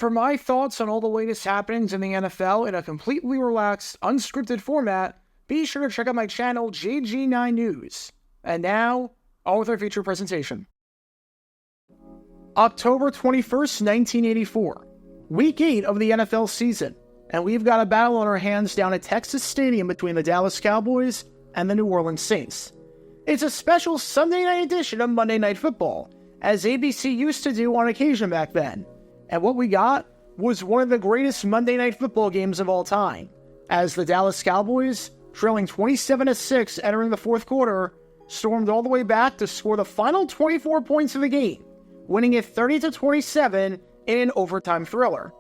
For my thoughts on all the latest happenings in the NFL in a completely relaxed, unscripted format, be sure to check out my channel, JG9 News. And now, on with our feature presentation. October 21st, 1984. Week 8 of the NFL season, and we've got a battle on our hands down at Texas Stadium between the Dallas Cowboys and the New Orleans Saints. It's a special Sunday night edition of Monday Night Football, as ABC used to do on occasion back then. And what we got was one of the greatest Monday Night Football games of all time, as the Dallas Cowboys, trailing 27-6 entering the fourth quarter, stormed all the way back to score the final 24 points of the game, winning it 30-27 in an overtime thriller.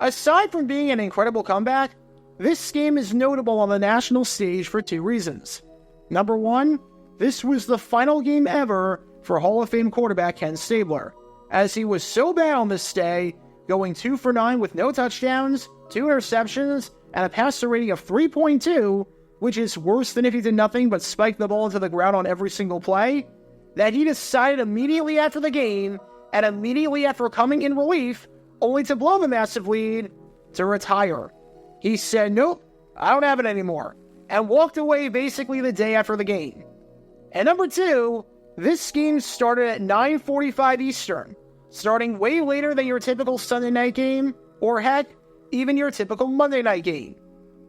Aside from being an incredible comeback, this game is notable on the national stage for two reasons. Number one, this was the final game ever for Hall of Fame quarterback Ken Stabler, as he was so bad on this day, going 2 for 9 with no touchdowns, 2 interceptions, and a passer rating of 3.2, which is worse than if he did nothing but spike the ball into the ground on every single play, that he decided immediately after the game, and immediately after coming in relief, only to blow the massive lead, to retire. He said, "Nope, I don't have it anymore," and walked away basically the day after the game. And number two, this game started at 9:45 Eastern, starting way later than your typical Sunday night game, or heck, even your typical Monday night game.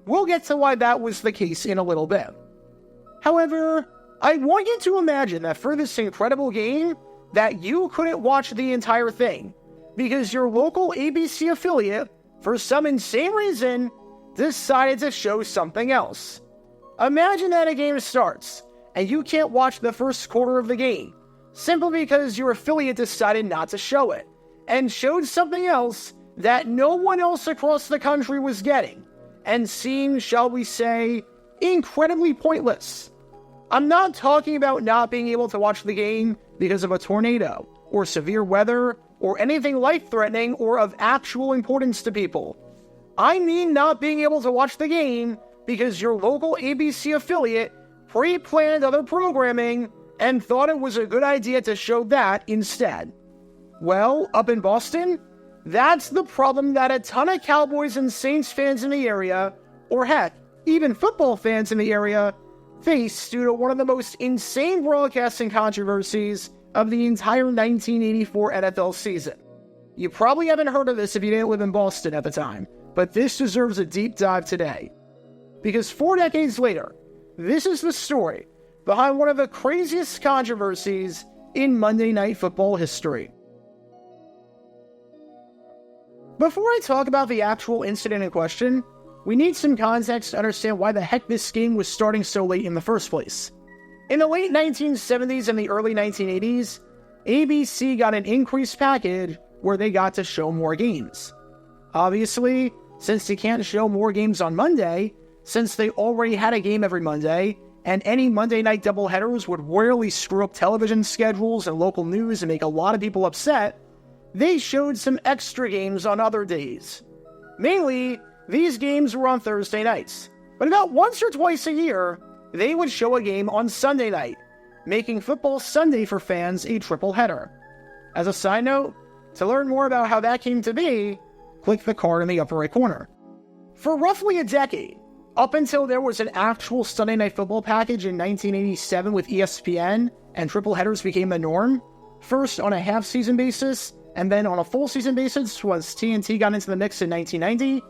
We'll get to why that was the case in a little bit. However, I want you to imagine that for this incredible game, that you couldn't watch the entire thing, because your local ABC affiliate, for some insane reason, decided to show something else. Imagine that a game starts, and you can't watch the first quarter of the game, simply because your affiliate decided not to show it, and showed something else that no one else across the country was getting, and seemed, shall we say, incredibly pointless. I'm not talking about not being able to watch the game because of a tornado, or severe weather, or anything life-threatening or of actual importance to people. I mean not being able to watch the game because your local ABC affiliate pre-planned other programming and thought it was a good idea to show that instead. Well, up in Boston, that's the problem that a ton of Cowboys and Saints fans in the area, or heck, even football fans in the area, face due to one of the most insane broadcasting controversies of the entire 1984 NFL season. You probably haven't heard of this if you didn't live in Boston at the time, but this deserves a deep dive today. Because 4 decades later, this is the story behind one of the craziest controversies in Monday Night Football history. Before I talk about the actual incident in question, we need some context to understand why the heck this game was starting so late in the first place. In the late 1970s and the early 1980s, ABC got an increased package where they got to show more games. Obviously, since they can't show more games on Monday, since they already had a game every Monday, and any Monday night doubleheaders would royally screw up television schedules and local news and make a lot of people upset, they showed some extra games on other days. Mainly, these games were on Thursday nights, but about once or twice a year, they would show a game on Sunday night, making Football Sunday for fans a triple header. As a side note, to learn more about how that came to be, click the card in the upper right corner. For roughly a decade, up until there was an actual Sunday Night Football package in 1987 with ESPN, and triple headers became the norm, first on a half-season basis, and then on a full-season basis once TNT got into the mix in 1990,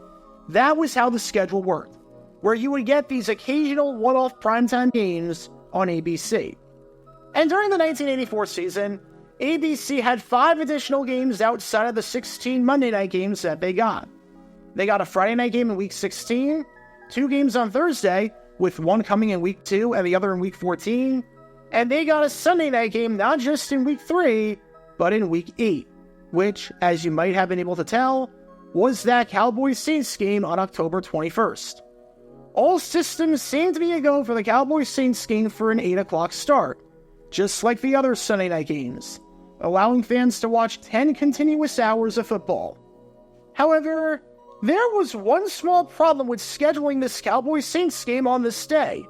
that was how the schedule worked, where you would get these occasional one-off primetime games on ABC. And during the 1984 season, ABC had 5 additional games outside of the 16 Monday night games that they got. They got a Friday night game in Week 16, 2 games on Thursday, with one coming in Week 2 and the other in Week 14, and they got a Sunday night game not just in Week 3, but in Week 8, which, as you might have been able to tell, was that Cowboys-Saints game on October 21st. All systems seemed to be a go for the Cowboys-Saints game for an 8 o'clock start, just like the other Sunday night games, allowing fans to watch 10 continuous hours of football. However, there was one small problem with scheduling this Cowboys-Saints game on this day,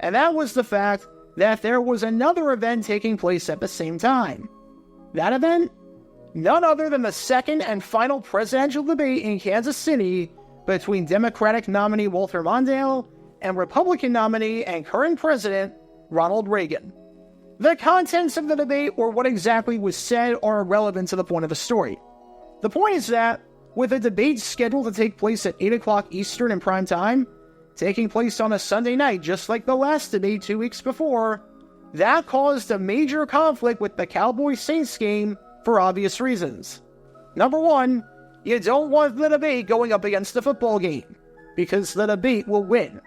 and that was the fact that there was another event taking place at the same time. That event? none other than the second and final presidential debate in Kansas City between Democratic nominee Walter Mondale and Republican nominee and current president Ronald Reagan. The contents of the debate or what exactly was said are irrelevant to the point of the story. The point is that, with a debate scheduled to take place at 8 o'clock Eastern in prime time, taking place on a Sunday night just like the last debate 2 weeks before, that caused a major conflict with the Cowboys-Saints game for obvious reasons. Number one, you don't want the debate going up against the football game, because the debate will win.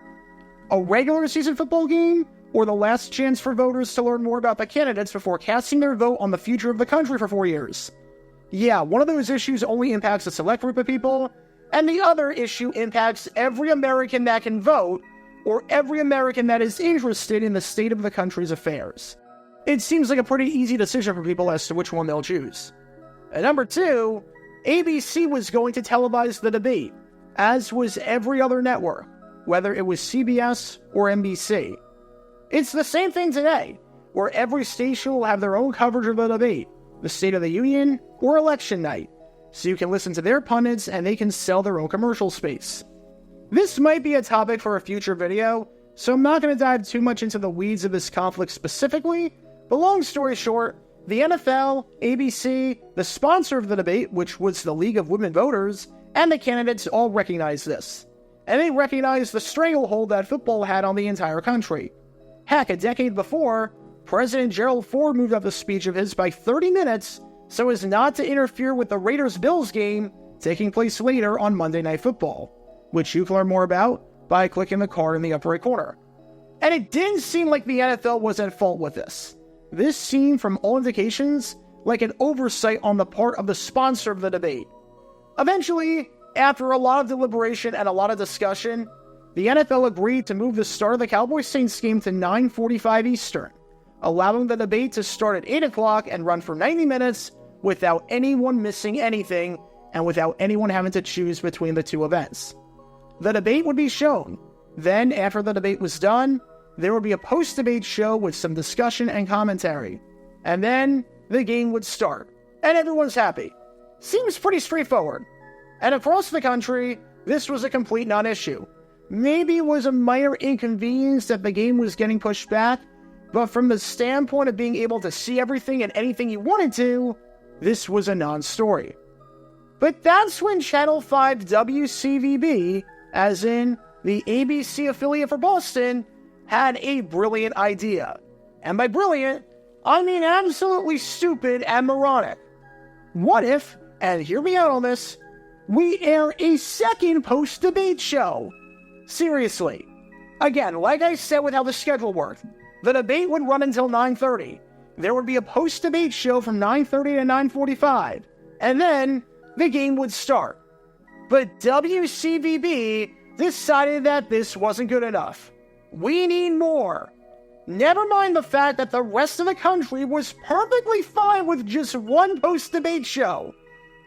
A regular season football game, or the last chance for voters to learn more about the candidates before casting their vote on the future of the country for 4 years. Yeah, one of those issues only impacts a select group of people, and the other issue impacts every American that can vote, or every American that is interested in the state of the country's affairs. It seems like a pretty easy decision for people as to which one they'll choose. And number two, ABC was going to televise the debate, as was every other network, whether it was CBS or NBC. It's the same thing today, where every station will have their own coverage of the debate, the State of the Union, or election night, so you can listen to their pundits and they can sell their own commercial space. This might be a topic for a future video, so I'm not going to dive too much into the weeds of this conflict specifically, but long story short, the NFL, ABC, the sponsor of the debate, which was the League of Women Voters, and the candidates all recognize this. And they recognize the stranglehold that football had on the entire country. Heck, a decade before, President Gerald Ford moved up a speech of his by 30 minutes so as not to interfere with the Raiders-Bills game taking place later on Monday Night Football, which you can learn more about by clicking the card in the upper right corner. And it didn't seem like the NFL was at fault with this. This seemed, from all indications, like an oversight on the part of the sponsor of the debate. Eventually, after a lot of deliberation and a lot of discussion, the NFL agreed to move the start of the Cowboys-Saints game to 9:45 Eastern, allowing the debate to start at 8 o'clock and run for 90 minutes without anyone missing anything and without anyone having to choose between the two events. The debate would be shown. Then, after the debate was done, there would be a post-debate show with some discussion and commentary. And then, the game would start. And everyone's happy. Seems pretty straightforward. And across the country, this was a complete non-issue. Maybe it was a minor inconvenience that the game was getting pushed back, but from the standpoint of being able to see everything and anything you wanted to, this was a non-story. But that's when Channel 5 WCVB, as in the ABC affiliate for Boston, had a brilliant idea. And by brilliant, I mean absolutely stupid and moronic. What if, and hear me out on this, we air a second post-debate show? Seriously. Again, like I said with how the schedule worked, the debate would run until 9:30. There would be a post-debate show from 9:30 to 9:45, and then the game would start. But WCVB decided that this wasn't good enough. We need more. Never mind the fact that the rest of the country was perfectly fine with just one post-debate show.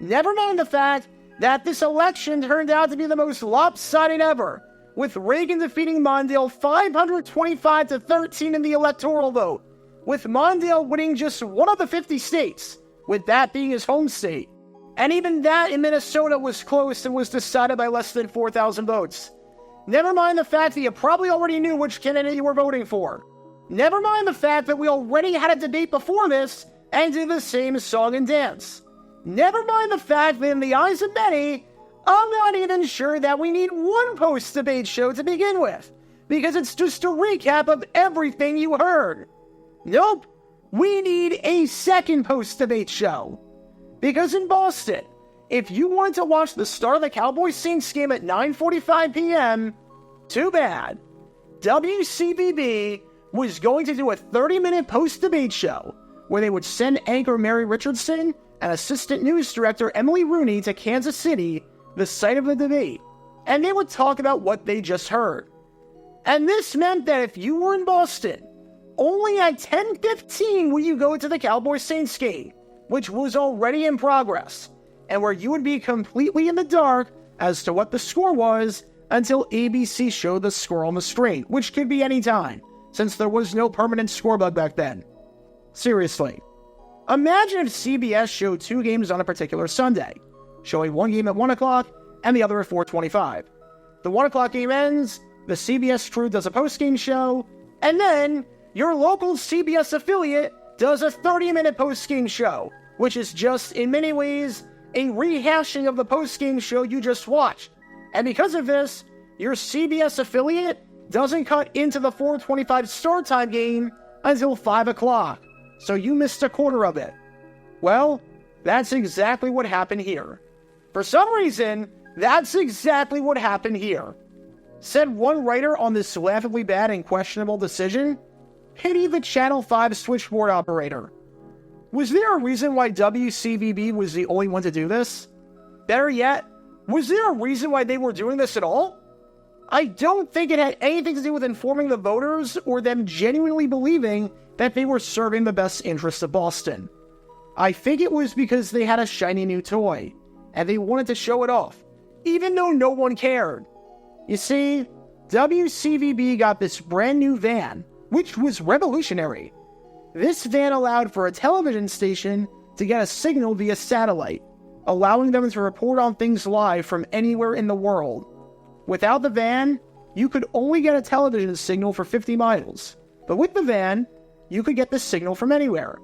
Never mind the fact that this election turned out to be the most lopsided ever, with Reagan defeating Mondale 525-13 in the electoral vote, with Mondale winning just one of the 50 states, with that being his home state. And even that in Minnesota was close and was decided by less than 4,000 votes. Never mind the fact that you probably already knew which candidate you were voting for. Never mind the fact that we already had a debate before this and did the same song and dance. Never mind the fact that in the eyes of many, I'm not even sure that we need one post-debate show to begin with, because it's just a recap of everything you heard. Nope, we need a second post-debate show. Because in Boston, if you wanted to watch the start of the Cowboys-Saints game at 9:45 p.m., too bad. WCVB was going to do a 30-minute post-debate show where they would send anchor Mary Richardson and assistant news director Emily Rooney to Kansas City, the site of the debate, and they would talk about what they just heard. And this meant that if you were in Boston, only at 10:15 would you go to the Cowboys-Saints game, which was already in progress, and where you would be completely in the dark as to what the score was until ABC showed the score on the screen, which could be any time, since there was no permanent score bug back then. Seriously. Imagine if CBS showed 2 games on a particular Sunday, showing one game at 1 o'clock and the other at 4:25. The 1 o'clock game ends, the CBS crew does a post-game show, and then your local CBS affiliate does a 30-minute post-game show, which is just, in many ways, a rehashing of the post-game show you just watched. And because of this, your CBS affiliate doesn't cut into the 4:25 start time game until 5 o'clock, so you missed a quarter of it. Well, that's exactly what happened here. For some reason, that's exactly what happened here. Said one writer on this laughably bad and questionable decision, pity the Channel 5 switchboard operator. Was there a reason why WCVB was the only one to do this? Better yet, was there a reason why they were doing this at all? I don't think it had anything to do with informing the voters or them genuinely believing that they were serving the best interests of Boston. I think it was because they had a shiny new toy, and they wanted to show it off, even though no one cared. You see, WCVB got this brand new van, which was revolutionary. This van allowed for a television station to get a signal via satellite, allowing them to report on things live from anywhere in the world. Without the van, you could only get a television signal for 50 miles, but with the van, you could get the signal from anywhere.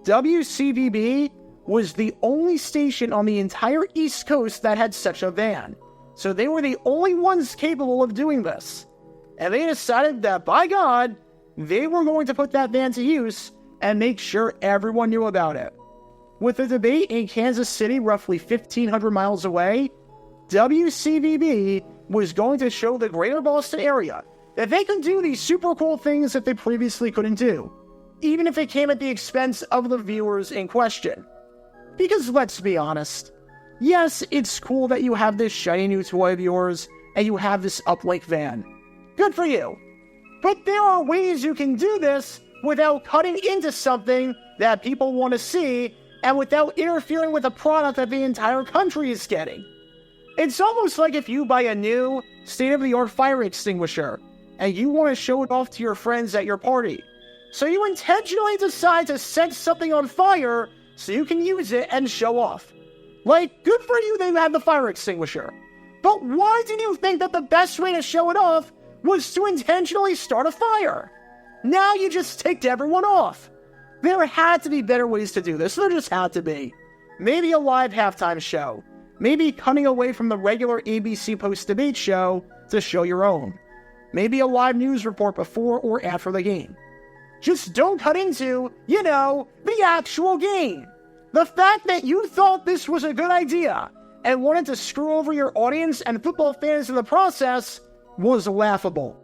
WCVB was the only station on the entire East Coast that had such a van, so they were the only ones capable of doing this. And they decided that, by God, they were going to put that van to use and make sure everyone knew about it. With the debate in Kansas City roughly 1,500 miles away, WCVB was going to show the greater Boston area that they could do these super cool things that they previously couldn't do, even if it came at the expense of the viewers in question. Because let's be honest, yes, it's cool that you have this shiny new toy of yours and you have this uplink van. Good for you. But there are ways you can do this without cutting into something that people want to see and without interfering with a product that the entire country is getting. It's almost like if you buy a new, state-of-the-art fire extinguisher and you want to show it off to your friends at your party. So you intentionally decide to set something on fire so you can use it and show off. Like, good for you that you have the fire extinguisher. But why did you think that the best way to show it off was to intentionally start a fire? Now you just ticked everyone off. There had to be better ways to do this. There just had to be. Maybe a live halftime show. Maybe cutting away from the regular ABC post-debate show to show your own. Maybe a live news report before or after the game. Just don't cut into, the actual game. The fact that you thought this was a good idea and wanted to screw over your audience and football fans in the process was laughable.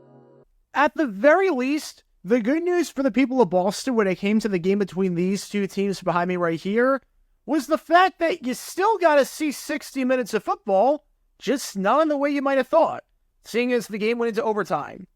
At the very least, the good news for the people of Boston when it came to the game between these two teams behind me right here was the fact that you still got to see 60 minutes of football, just not in the way you might have thought, seeing as the game went into overtime.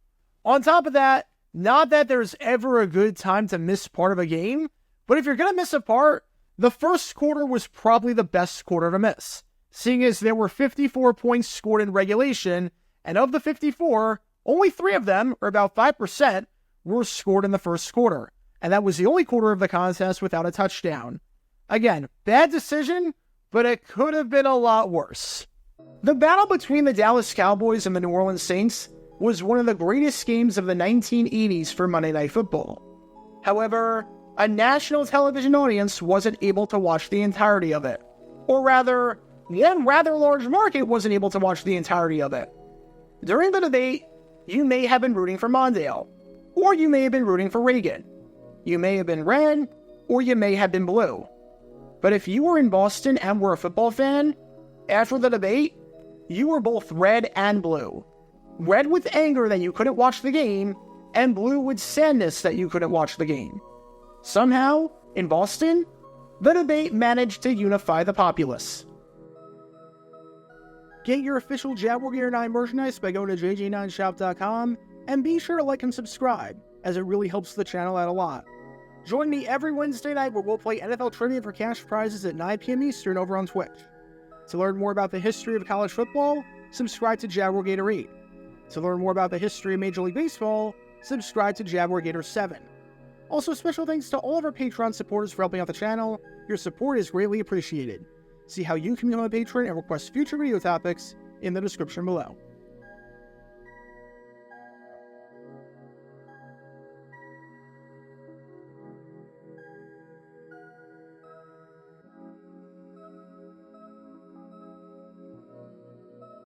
On top of that, not that there's ever a good time to miss part of a game, but if you're going to miss a part, the first quarter was probably the best quarter to miss, seeing as there were 54 points scored in regulation, and of the 54, only 3 of them, or about 5%, were scored in the first quarter, and that was the only quarter of the contest without a touchdown. Again, bad decision, but it could have been a lot worse. The battle between the Dallas Cowboys and the New Orleans Saints was one of the greatest games of the 1980s for Monday Night Football. However, a national television audience wasn't able to watch the entirety of it. Or rather, one rather large market wasn't able to watch the entirety of it. During the debate, you may have been rooting for Mondale, or you may have been rooting for Reagan. You may have been red, or you may have been blue. But if you were in Boston and were a football fan, after the debate, you were both red and blue. Red with anger that you couldn't watch the game, and blue with sadness that you couldn't watch the game. Somehow, in Boston, the debate managed to unify the populace. Get your official Jaguar Gator 9 merchandise by going to jj9shop.com, and be sure to like and subscribe, as it really helps the channel out a lot. Join me every Wednesday night where we'll play NFL Trivia for cash prizes at 9 p.m. Eastern over on Twitch. To learn more about the history of college football, subscribe to Jaguar Gator 8. To learn more about the history of Major League Baseball, subscribe to Jaguar Gator 7. Also, special thanks to all of our Patreon supporters for helping out the channel. Your support is greatly appreciated. See how you can become a patron and request future video topics in the description below.